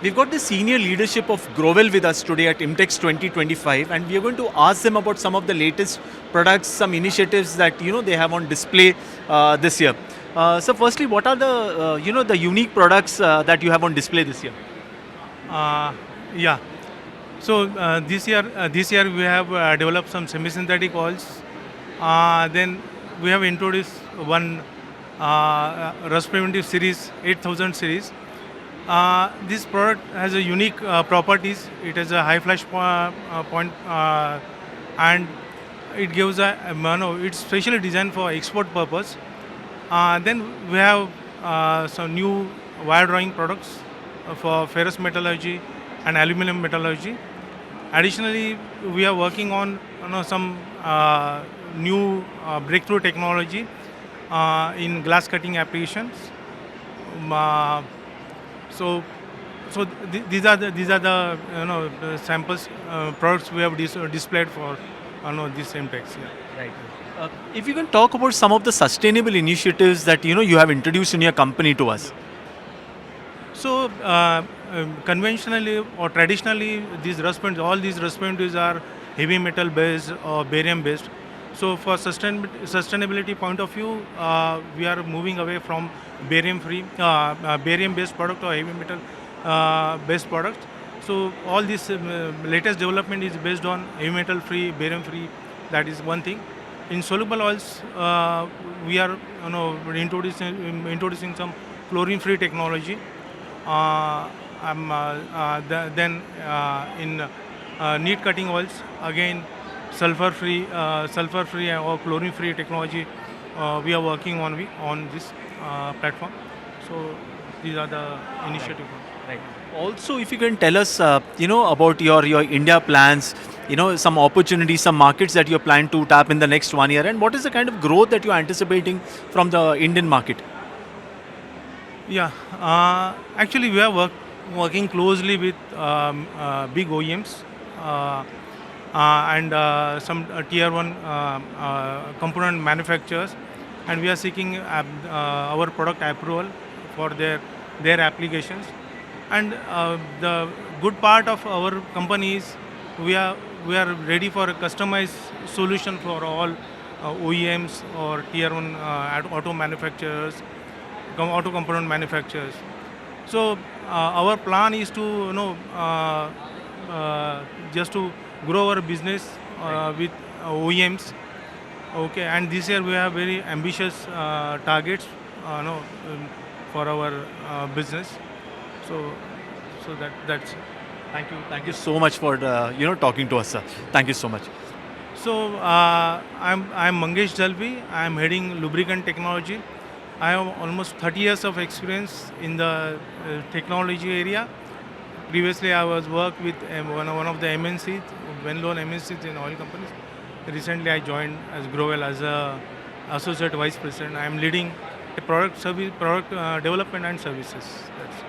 We've got the senior leadership of Growel with us today at IMTEX 2025, and we are going to ask them about some of the latest products, some initiatives that they have on display this year. So, firstly, what are the the unique products that you have on display this year? Uh, yeah. So this year we have developed some semi-synthetic oils. Then we have introduced one rust preventive series, 8000 series. This product has a unique properties. It has a high flash point, and it gives it's specially designed for export purpose. Then we have some new wire drawing products for ferrous metallurgy and aluminum metallurgy. Additionally, we are working on some new breakthrough technology in glass cutting applications. Um, uh, so, these are the the samples products we have displayed for this MTEX. Yeah. Right. If you can talk about some of the sustainable initiatives that you have introduced in your company to us. So conventionally or traditionally, all these recipients are heavy metal based or barium based. So for sustainability point of view, we are moving away from barium based product or heavy metal based product. So all this latest development is based on heavy metal free, barium free. That is one thing. In soluble oils, we are introducing some chlorine free technology. Then in neat cutting oils, again sulfur free or chlorine free technology we are working on this platform. So these are the initiatives. Right. Also, if you can tell us, about your India plans, some opportunities, some markets that you plan to tap in the next 1 year, and what is the kind of growth that you're anticipating from the Indian market? Yeah, actually, we are working closely with big OEMs and some tier one component manufacturers, and we are seeking our product approval for their applications. And the good part of our company is we are ready for a customized solution for all OEMs or tier one auto manufacturers, auto component manufacturers. So our plan is to just to grow our business with OEMs. Okay, and this year we have very ambitious targets, for our business. So that's. Thank you so much for talking to us, sir. Thank you so much. So I'm Mangesh Dalvi. I'm heading Lubricant Technology. I have almost 30 years of experience in the technology area. Previously, I was worked with one of the MNCs, well-known MNCs in oil companies. Recently, I joined as Growel as a associate vice president. I am leading the product development and services. That's